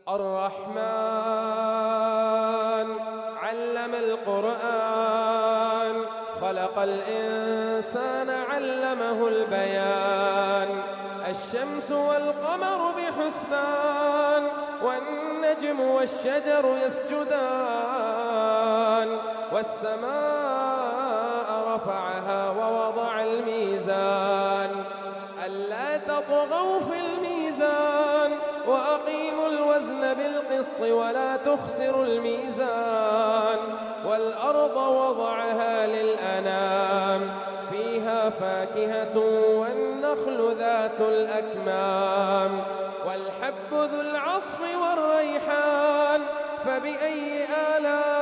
الرحمن علم القرآن خلق الإنسان علمه البيان الشمس والقمر بحسبان والنجم والشجر يسجدان والسماء رفعها ووضع الميزان ألا تطغوا في الميزان وأقيموا الوزن بالقسط ولا تخسروا الميزان والأرض وضعها للأنام فيها فاكهة والنخل ذات الأكمام والحب ذو العصف والريحان فبأي آلاء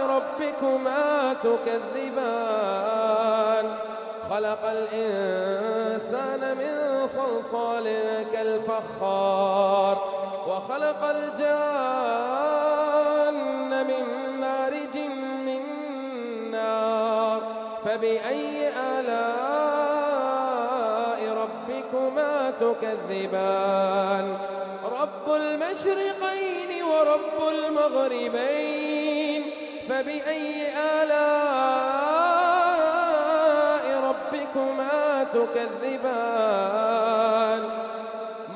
ربكما تكذبان خلق الإنسان من صلصال كالفخار وخلق الجان من مارج من نار فبأي آلاء ربكما تكذبان رب المشرقين ورب المغربين فبأي آلاء ربكما تكذبان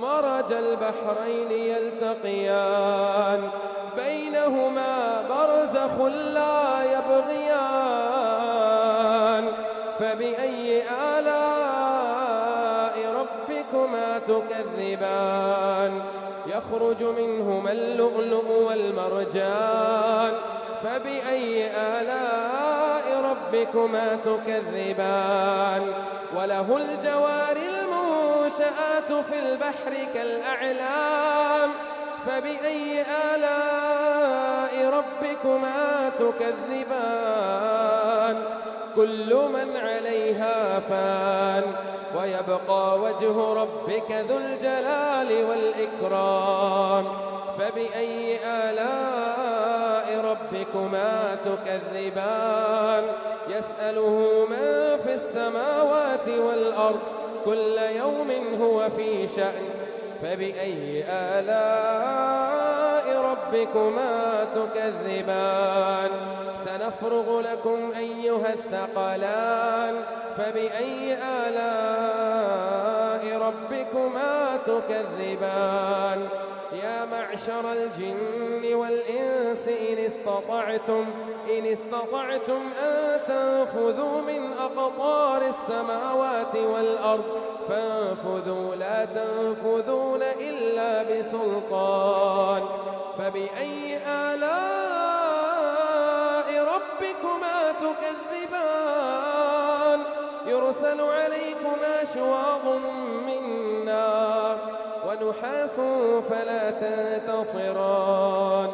مرج البحرين يلتقيان بينهما برزخ لا يبغيان فبأي آلاء ربكما تكذبان يخرج منهما اللؤلؤ والمرجان فبأي آلاء ربكما تكذبان وله الجوار المنشآت في البحر كالأعلام فبأي آلاء ربكما تكذبان كل من عليها فان ويبقى وجه ربك ذو الجلال والإكرام فبأي آلاء ربكما تكذبان يسأله من في السماوات والأرض كل يوم هو في شأن فبأي آلاء ربكما تكذبان سنفرغ لكم أيها الثقلان فبأي آلاء ربكما تكذبان يا معشر الجن والإنس إن استطعتم أن تنفذوا من أقطار السماوات والأرض فانفذوا لا تنفذون إلا بسلطان فبأي آلاء ربكما تكذبان يرسل عليكما شواظ من نار ونحاس فلا تنتصران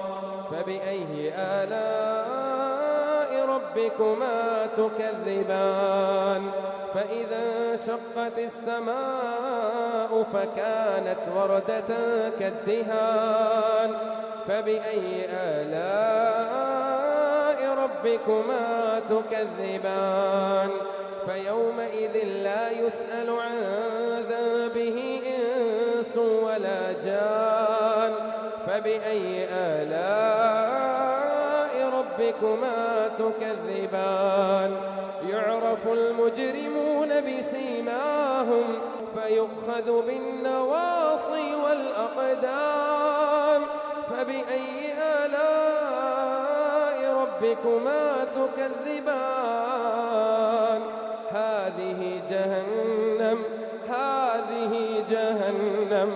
فبأي آلاء ربكما تكذبان فإذا انشقت السماء فكانت وردة كالدهان فبأي آلاء ربكما تكذبان فيومئذ لا يسأل عن ذنبه إنس ولا جان فبأي آلاء ربكما تكذبان يعرف المجرمون بسيماهم فيؤخذ بالنواصي والأقدام فبأي آلاء ربكما تكذبان هذه جهنم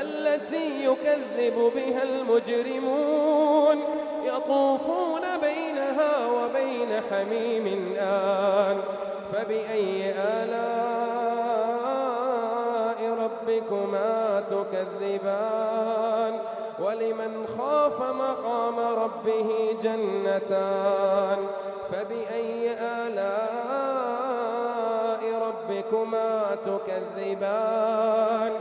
التي يكذب بها المجرمون يطوفون بينها وبين حميم آن فبأي آلاء ربكما تكذبان ولمن خاف مقام ربه جنتان فبأي آلاء ربكما تكذبان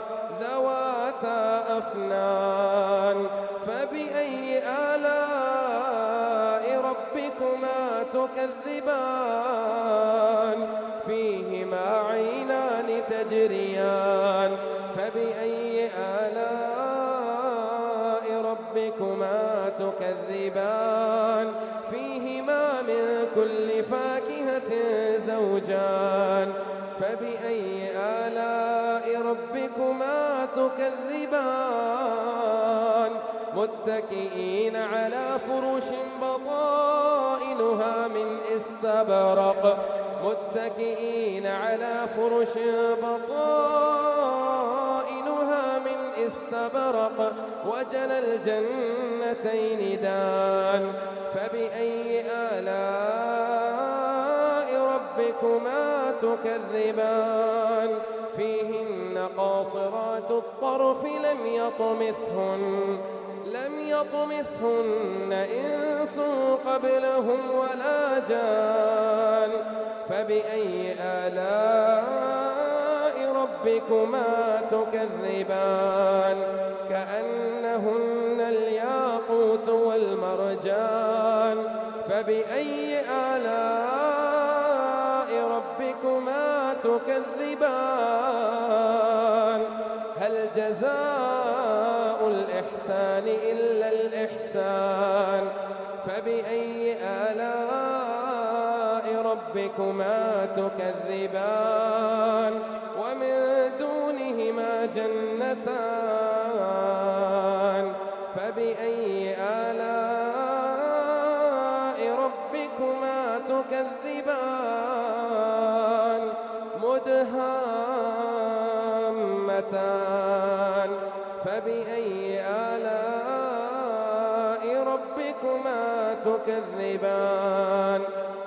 ذواتا أفنان فبأي آلاء ربكما تكذبان فيهما عينان تجريان فبأي آلاء ربكما تكذبان فيهما من كل فاكهة زوجان فبأي آلاء ربكما تكذبان متكئين على فرش بطائنها من استبرق متكئين على فرش بطائنها من استبرق وجنى الجنتين دان فبأي آلاء ربكما تكذبان فيهن قاصرات الطرف لم يطمثهن إنس قبلهم ولا جان فبأي آلاء ربكما تكذبان كأنهن الياقوت والمرجان فبأي آلاء ربكما تكذبان هل جزاء الإحسان إلا الإحسان فبأي آلاء ربكما تكذبان ومن دونهما جنتان فبأي آلاء ربكما تكذبان مدهامتان فبأي آلاء ربكما تكذبان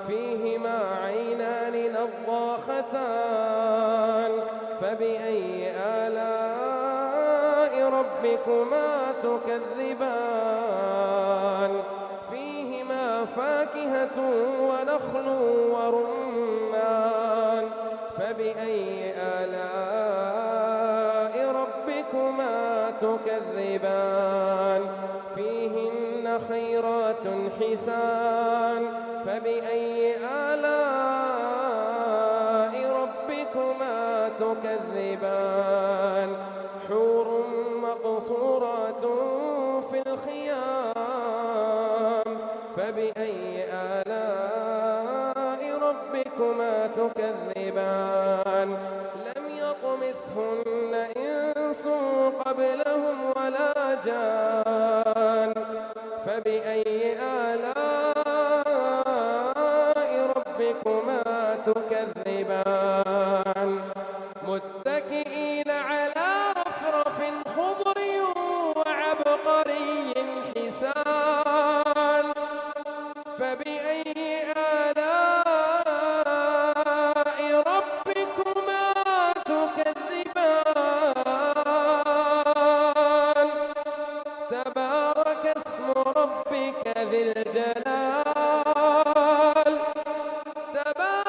فيهما عينان نضاختان فبأي آلاء ربكما تكذبان فيهما فاكهة ونخل ورمان فبأي آلاء ربكما تكذبان فيهن خيرات حسان فبأي آلاء ربكما تكذبان حور مقصورات في الخيام فبأي آلاء ربكما تكذبان لم يطمثهن إنس قبلهم ولا جان فبأي آلاء ربكما تكذبان متكئين على رفرف خضر وعبقري حسان فبأي آلاء ربكما تكذبان تبارك اسم ربك ذي الجلال تبارك